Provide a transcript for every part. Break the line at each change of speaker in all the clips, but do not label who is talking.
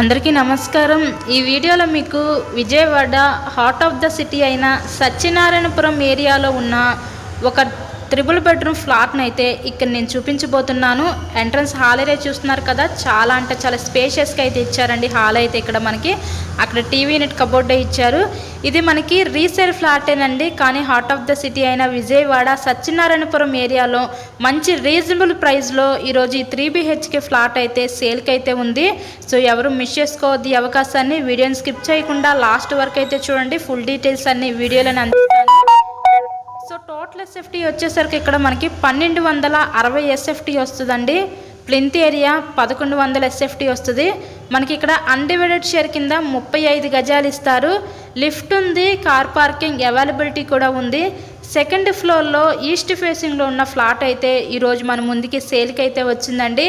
అందరికీ నమస్కారం। ఈ వీడియోలో మీకు Vijayawada heart of the city అయిన సత్యనారాయణపురం ఏరియాలో ఉన్న ఒక ట్రిపుల్ బెడ్రూమ్ ఫ్లాట్ని అయితే ఇక్కడ నేను చూపించబోతున్నాను। ఎంట్రన్స్ హాల్ ఏరియా చూస్తున్నారు కదా, చాలా అంటే చాలా స్పేషియస్గా అయితే ఇచ్చారండి హాల్ అయితే। ఇక్కడ మనకి అక్కడ టీవీ యూనిట్ కబోర్డ్ ఇచ్చారు। ఇది మనకి రీసేల్ ఫ్లాటేనండి, కానీ హార్ట్ ఆఫ్ ద సిటీ అయిన విజయవాడ సత్యనారాయణపురం ఏరియాలో మంచి రీజనబుల్ ప్రైస్లో ఈరోజు ఈ 3 BHK ఫ్లాట్ అయితే సేల్కి అయితే ఉంది। సో ఎవరు మిస్ చేసుకోవద్దు ఈ అవకాశాన్ని, వీడియోని స్కిప్ చేయకుండా లాస్ట్ వరకు అయితే చూడండి। ఫుల్ డీటెయిల్స్ అన్ని వీడియోలోనే అందిస్తాను। సో టోటల్ SFT వచ్చేసరికి ఇక్కడ మనకి 1260 SFT వస్తుందండి। ప్లింత్ ఏరియా 1100 SFT వస్తుంది మనకి। ఇక్కడ అన్డివైడెడ్ షేర్ కింద 35 గజాలు ఇస్తారు। లిఫ్ట్ ఉంది, కార్ పార్కింగ్ అవైలబిలిటీ కూడా ఉంది। సెకండ్ ఫ్లోర్లో ఈస్ట్ ఫేసింగ్లో ఉన్న ఫ్లాట్ అయితే ఈరోజు మన ముందుకి సేల్కి అయితే వచ్చిందండి।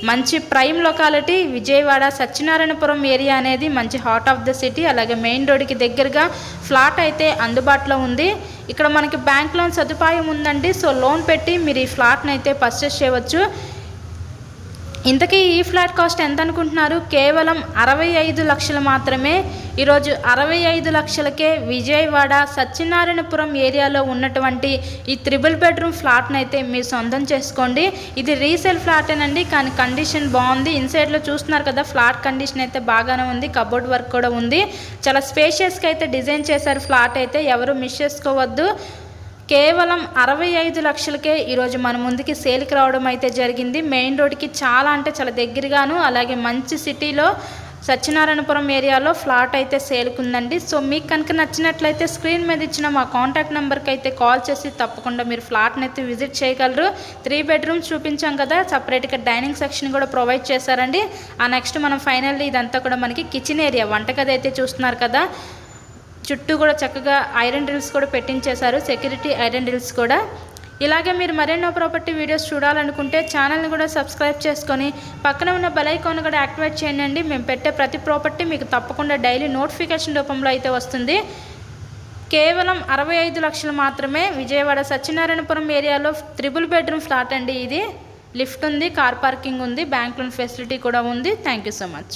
మంచి prime locality Vijayawada Satyanarayanapuram area అనేది మంచి హార్ట్ ఆఫ్ ద సిటీ, అలాగే మెయిన్ రోడ్కి దగ్గరగా ఫ్లాట్ అయితే అందుబాటులో ఉంది। ఇక్కడ మనకి బ్యాంక్ లోన్ సదుపాయం ఉందండి। సో లోన్ పెట్టి మీరు ఈ ఫ్లాట్ని అయితే పర్చేస్ చేయవచ్చు। ఇంతకీ ఈ ఫ్లాట్ కాస్ట్ ఎంత అనుకుంటున్నారు? కేవలం 65 లక్షలు మాత్రమే। ఈరోజు 65 లక్షలకే విజయవాడ సత్యనారాయణపురం ఏరియాలో ఉన్నటువంటి ఈ ట్రిపుల్ బెడ్రూమ్ ఫ్లాట్ని అయితే మీరు సొంతం చేసుకోండి। ఇది రీసేల్ ఫ్లాటేనండి, కానీ కండిషన్ బాగుంది। ఇన్సైడ్లో చూస్తున్నారు కదా, ఫ్లాట్ కండిషన్ అయితే బాగానే ఉంది, కబోర్డ్ వర్క్ కూడా ఉంది। చాలా స్పేషియస్గా అయితే డిజైన్ చేశారు ఫ్లాట్ అయితే, ఎవరు మిస్ చేసుకోవద్దు। కేవలం 65 లక్షలకే ఈరోజు మన ముందుకి సేల్కి రావడం అయితే జరిగింది। మెయిన్ రోడ్కి చాలా అంటే చాలా దగ్గరగాను, అలాగే మంచి సిటీలో సత్యనారాయణపురం ఏరియాలో ఫ్లాట్ అయితే సేల్కి ఉందండి। సో మీకు కనుక నచ్చినట్లయితే స్క్రీన్ మీద ఇచ్చిన మా కాంటాక్ట్ నెంబర్కి అయితే కాల్ చేసి తప్పకుండా మీరు ఫ్లాట్ని అయితే విజిట్ చేయగలరు। 3 బెడ్రూమ్స్ చూపించాం కదా, సపరేట్గా డైనింగ్ సెక్షన్ కూడా ప్రొవైడ్ చేశారండి। ఆ నెక్స్ట్ మనం ఫైనల్లీ ఇదంతా కూడా మనకి కిచెన్ ఏరియా, వంటగది అయితే చూస్తున్నారు కదా, చుట్టూ కూడా చక్కగా ఐరన్ డ్రిల్స్ కూడా పెట్టించేశారు, సెక్యూరిటీ ఐరన్ డ్రిల్స్ కూడా। ఇలాగే మీరు మరెన్నో ప్రాపర్టీ వీడియోస్ చూడాలనుకుంటే ఛానల్ని కూడా సబ్స్క్రైబ్ చేసుకొని పక్కన ఉన్న బెల్ ఐకాన్ కూడా యాక్టివేట్ చేయండి। మేము పెట్టే ప్రతి ప్రాపర్టీ మీకు తప్పకుండా డైలీ నోటిఫికేషన్ రూపంలో అయితే వస్తుంది। కేవలం 65 లక్షలు మాత్రమే విజయవాడ సత్యనారాయణపురం ఏరియాలో ట్రిపుల్ బెడ్రూమ్ ఫ్లాట్ అండి ఇది। లిఫ్ట్ ఉంది, కార్ పార్కింగ్ ఉంది, బ్యాంక్ లోన్ ఫెసిలిటీ కూడా ఉంది। Thank you so much.